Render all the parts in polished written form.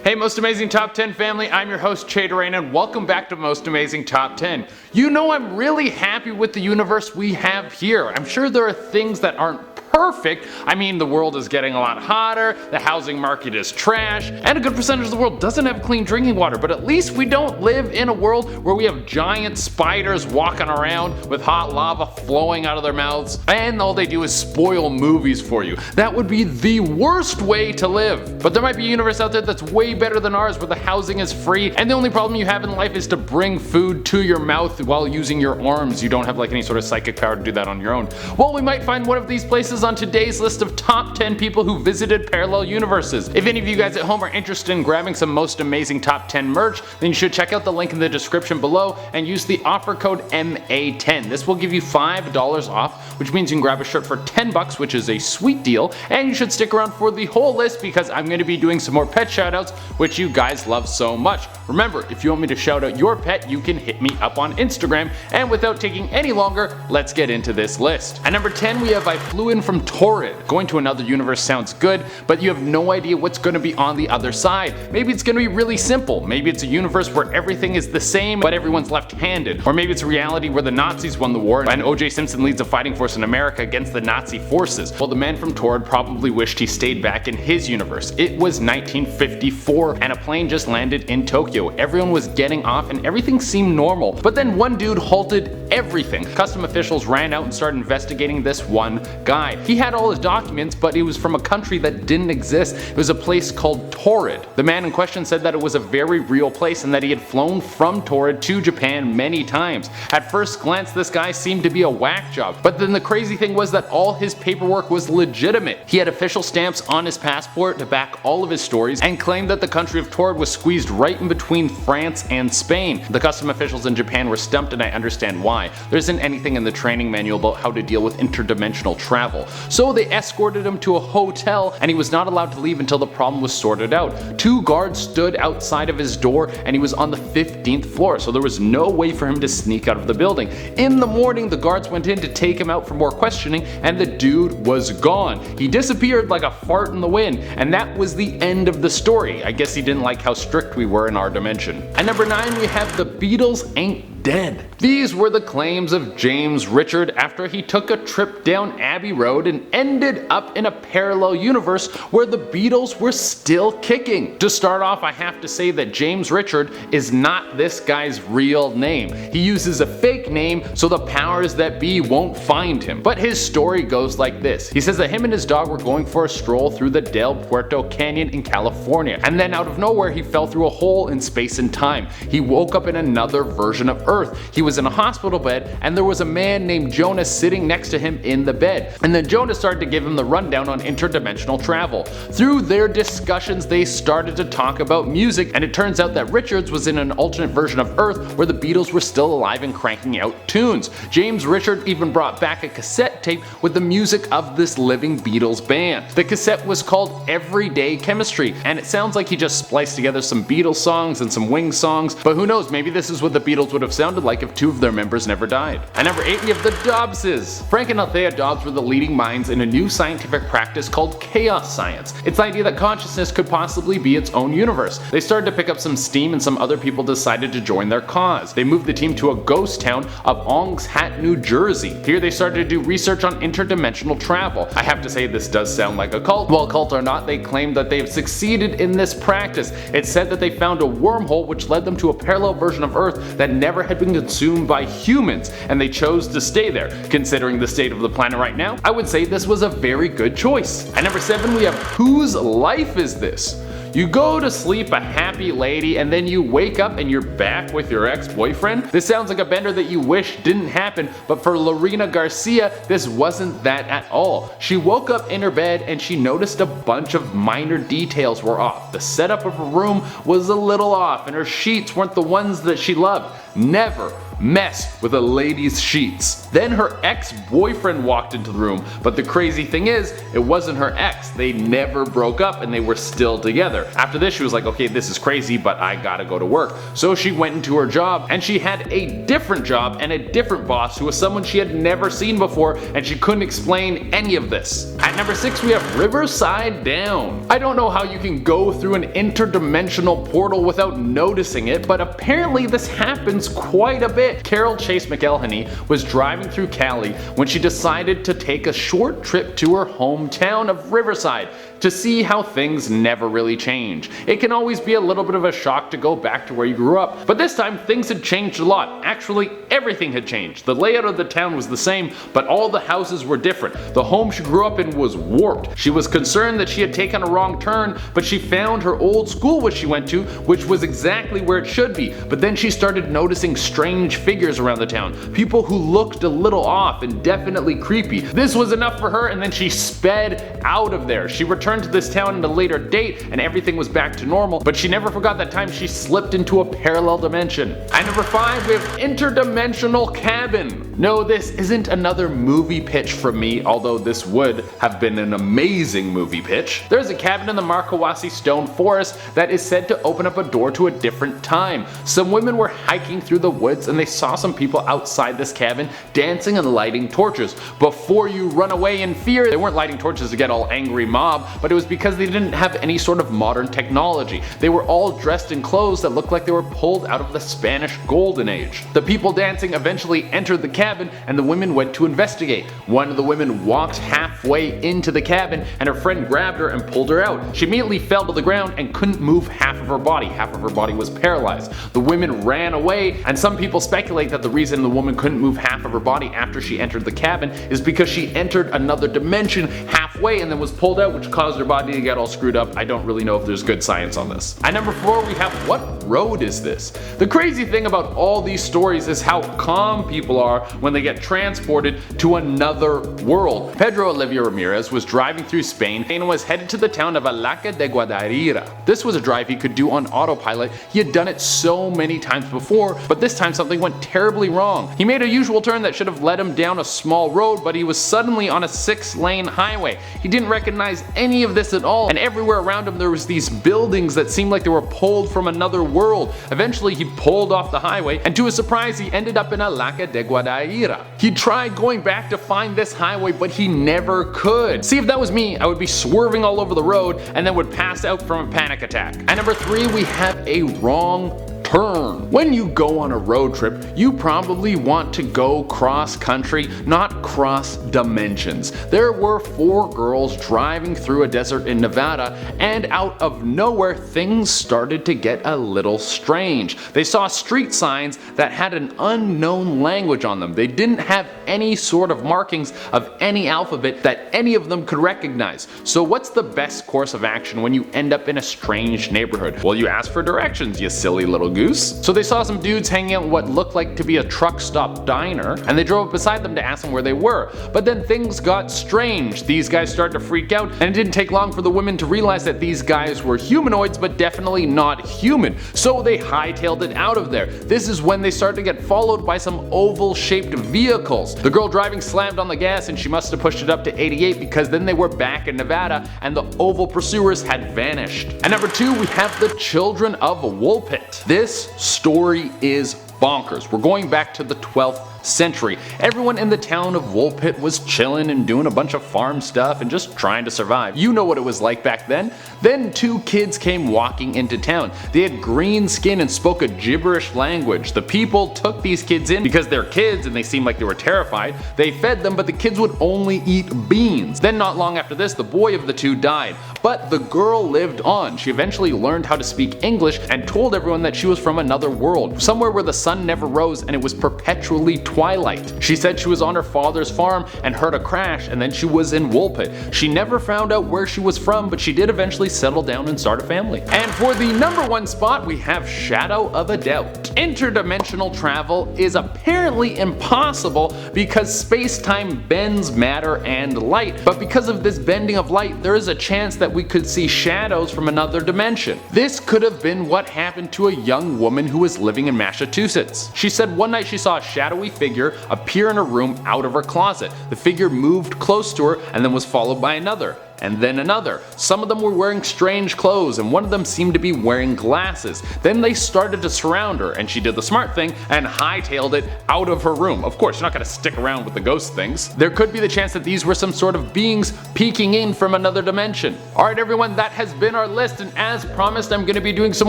Hey Most Amazing Top 10 family, I'm your host Children, and welcome back to Most Amazing Top 10. You know I'm really happy with the universe we have here. I'm sure there are things that aren't perfect. I mean, the world is getting a lot hotter, the housing market is trash, and a good percentage of the world doesn't have clean drinking water, but at least we don't live in a world where we have giant spiders walking around with hot lava flowing out of their mouths, and all they do is spoil movies for you. That would be the worst way to live. But there might be a universe out there that's way better than ours, where the housing is free, and the only problem you have in life is to bring food to your mouth while using your arms. You don't have like any sort of psychic power to do that on your own. Well, we might find one of these places on today's list of top 10 people who visited parallel universes. If any of you guys at home are interested in grabbing some Most Amazing Top 10 merch, then you should check out the link in the description below and use the offer code MA10. This will give you $5 off, which means you can grab a shirt for $10, which is a sweet deal, and you should stick around for the whole list because I'm going to be doing some more pet shoutouts, which you guys love so much. Remember, if you want me to shout out your pet, you can hit me up on Instagram, and without taking any longer, let's get into this list. At number 10 we have I Flew In From Torrid. Going to another universe sounds good, but you have no idea what's going to be on the other side. Maybe it's going to be really simple. Maybe it's a universe where everything is the same, but everyone's left-handed. Or maybe it's a reality where the Nazis won the war and O.J. Simpson leads a fighting force in America against the Nazi forces. Well, the man from Taured probably wished he stayed back in his universe. It was 1954, and a plane just landed in Tokyo. Everyone was getting off and everything seemed normal. But then one dude halted everything. Custom officials ran out and started investigating this one guy. He had all his documents, but he was from a country that didn't exist. It was a place called Torrid. The man in question said that it was a very real place and that he had flown from Torrid to Japan many times. At first glance, this guy seemed to be a whack job, but then the crazy thing was that all his paperwork was legitimate. He had official stamps on his passport to back all of his stories and claimed that the country of Torrid was squeezed right in between France and Spain. The custom officials in Japan were stumped, and I understand why. There isn't anything in the training manual about how to deal with interdimensional travel. So they escorted him to a hotel, and he was not allowed to leave until the problem was sorted out. Two guards stood outside of his door, and he was on the 15th floor, so there was no way for him to sneak out of the building. In the morning, the guards went in to take him out for more questioning, and the dude was gone. He disappeared like a fart in the wind, and that was the end of the story. I guess he didn't like how strict we were in our dimension. At number 9 we have The Beatles Ain't Dead. These were the claims of James Richard after he took a trip down Abbey Road and ended up in a parallel universe where the Beatles were still kicking. To start off, I have to say that James Richard is not this guy's real name. He uses a fake name so the powers that be won't find him. But his story goes like this. He says that him and his dog were going for a stroll through the Del Puerto Canyon in California, and then out of nowhere he fell through a hole in space and time. He woke up in another version of Earth. He was in a hospital bed, and there was a man named Jonas sitting next to him in the bed. And then Jonas started to give him the rundown on interdimensional travel. Through their discussions, they started to talk about music, and it turns out that Richards was in an alternate version of Earth where the Beatles were still alive and cranking out tunes. James Richard even brought back a cassette tape with the music of this living Beatles band. The cassette was called Everyday Chemistry, and it sounds like he just spliced together some Beatles songs and some Wings songs, but who knows, maybe this is what the Beatles would have sounded like if two of their members never died. At number 8 we have the Dobbses. Frank and Althea Dobbs were the leading minds in a new scientific practice called chaos science. It's the idea that consciousness could possibly be its own universe. They started to pick up some steam, and some other people decided to join their cause. They moved the team to a ghost town of Ong's Hat, New Jersey. Here they started to do research on interdimensional travel. I have to say, this does sound like a cult. Well, cult or not, they claim that they've succeeded in this practice. It's said that they found a wormhole which led them to a parallel version of Earth that never had been consumed by humans, and they chose to stay there. Considering the state of the planet right now, I would say this was a very good choice. At number 7 we have Whose Life Is This? You go to sleep a happy lady, and then you wake up and you're back with your ex-boyfriend? This sounds like a bender that you wish didn't happen, but for Lorena Garcia, this wasn't that at all. She woke up in her bed and she noticed a bunch of minor details were off. The setup of her room was a little off, and her sheets weren't the ones that she loved. Never messed with a lady's sheets. Then her ex-boyfriend walked into the room, but the crazy thing is, it wasn't her ex. They never broke up and they were still together. After this, she was like, okay, this is crazy, but I gotta go to work. So she went into her job, and she had a different job and a different boss who was someone she had never seen before, and she couldn't explain any of this. At number 6, we have Riverside Down. I don't know how you can go through an interdimensional portal without noticing it, but apparently this happens quite a bit. Carol Chase McElhenney was driving through Cali when she decided to take a short trip to her hometown of Riverside to see how things never really change. It can always be a little bit of a shock to go back to where you grew up, but this time things had changed a lot. Actually, everything had changed. The layout of the town was the same, but all the houses were different. The home she grew up in was warped. She was concerned that she had taken a wrong turn, but she found her old school which she went to, which was exactly where it should be. But then she started noticing strange figures around the town, people who looked a little off and definitely creepy. This was enough for her, and then she sped out of there. She returned to this town at a later date and everything was back to normal, but she never forgot that time she slipped into a parallel dimension. At number 5, we have Interdimensional Cabin. No, this isn't another movie pitch from me, although this would have been an amazing movie pitch. There's a cabin in the Markawasi Stone Forest that is said to open up a door to a different time. Some women were hiking through the woods and they saw some people outside this cabin dancing and lighting torches. Before you run away in fear, they weren't lighting torches to get all angry mob, but it was because they didn't have any sort of modern technology. They were all dressed in clothes that looked like they were pulled out of the Spanish Golden Age. The people dancing eventually entered the cabin and the women went to investigate. One of the women walked halfway into the cabin and her friend grabbed her and pulled her out. She immediately fell to the ground and couldn't move half of her body. Half of her body was paralyzed. The women ran away, and some people speculate that the reason the woman couldn't move half of her body after she entered the cabin is because she entered another dimension halfway and then was pulled out, which caused her body to get all screwed up. I don't really know if there's good science on this. At number 4, we have What Road Is This? The crazy thing about all these stories is how calm people are when they get transported to another world. Pedro Olivia Ramirez was driving through Spain and was headed to the town of Alaca de Guadarira. This was a drive he could do on autopilot. He had done it so many times before, but this time something went terribly wrong. He made a usual turn that should have led him down a small road, but he was suddenly on a 6-lane highway. He didn't recognize any of this at all, and everywhere around him there was these buildings that seemed like they were pulled from another world. Eventually he pulled off the highway, and to his surprise he ended up in Alaca de Guadarira. He tried going back to find this highway, but he never could. See, if that was me, I would be swerving all over the road and then would pass out from a panic attack. At number 3, we have a wrong turn. When you go on a road trip, you probably want to go cross country, not cross dimensions. There were 4 girls driving through a desert in Nevada, and out of nowhere things started to get a little strange. They saw street signs that had an unknown language on them. They didn't have any sort of markings of any alphabet that any of them could recognize. So what's the best course of action when you end up in a strange neighborhood? Well, you ask for directions, you silly little goose. So they saw some dudes hanging out in what looked like to be a truck stop diner, and they drove up beside them to ask them where they were. But then things got strange. These guys started to freak out, and it didn't take long for the women to realize that these guys were humanoids, but definitely not human. So they hightailed it out of there. This is when they started to get followed by some oval-shaped vehicles. The girl driving slammed on the gas, and she must have pushed it up to 88 because then they were back in Nevada, and the oval pursuers had vanished. At number 2, we have the Children of Woolpit. This story is bonkers. We're going back to the 12th century. Everyone in the town of Woolpit was chilling and doing a bunch of farm stuff and just trying to survive. You know what it was like back then. Then 2 kids came walking into town. They had green skin and spoke a gibberish language. The people took these kids in because they're kids and they seemed like they were terrified. They fed them, but the kids would only eat beans. Then not long after this, the boy of the 2 died. But the girl lived on. She eventually learned how to speak English and told everyone that she was from another world, somewhere where the sun never rose and it was perpetually twilight. She said she was on her father's farm and heard a crash, and then she was in Woolpit. She never found out where she was from, but she did eventually settle down and start a family. And for the number 1 spot, we have Shadow of a Doubt. Interdimensional travel is apparently impossible because space-time bends matter and light, but because of this bending of light, there is a chance that we could see shadows from another dimension. This could have been what happened to a young woman who was living in Massachusetts. She said one night she saw a shadowy figure appear in her room out of her closet. The figure moved close to her and then was followed by another. And then another. Some of them were wearing strange clothes and one of them seemed to be wearing glasses. Then they started to surround her and she did the smart thing and hightailed it out of her room. Of course, you're not going to stick around with the ghost things. There could be the chance that these were some sort of beings peeking in from another dimension. Alright everyone, that has been our list, and as promised I'm going to be doing some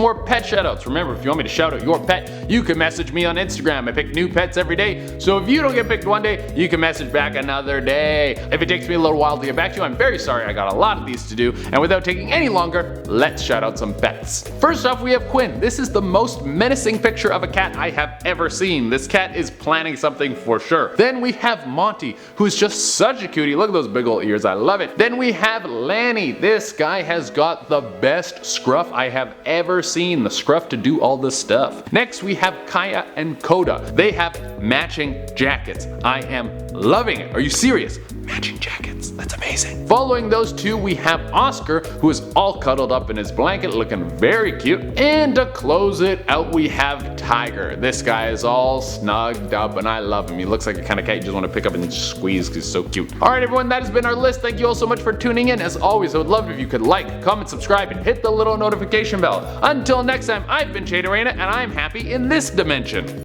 more pet shoutouts. Remember, if you want me to shout out your pet, you can message me on Instagram. I pick new pets every day, so if you don't get picked one day, you can message back another day. If it takes me a little while to get back to you, I'm very sorry. I got a lot of these to do, and without taking any longer, let's shout out some pets. First off, we have Quinn. This is the most menacing picture of a cat I have ever seen. This cat is planning something for sure. Then we have Monty, who is just such a cutie. Look at those big old ears, I love it. Then we have Lanny. This guy has got the best scruff I have ever seen. The scruff to do all this stuff. Next we have Kaya and Coda. They have matching jackets. I am loving it. Are you serious? Matching jackets. That's amazing. Following those two, we have Oscar, who is all cuddled up in his blanket looking very cute. And to close it out, we have Tiger. This guy is all snugged up and I love him. He looks like a kind of cat you just want to pick up and just squeeze because he's so cute. Alright everyone, that has been our list. Thank you all so much for tuning in. As always, I would love it if you could like, comment, subscribe, and hit the little notification bell. Until next time, I've been Children, and I'm happy in this dimension.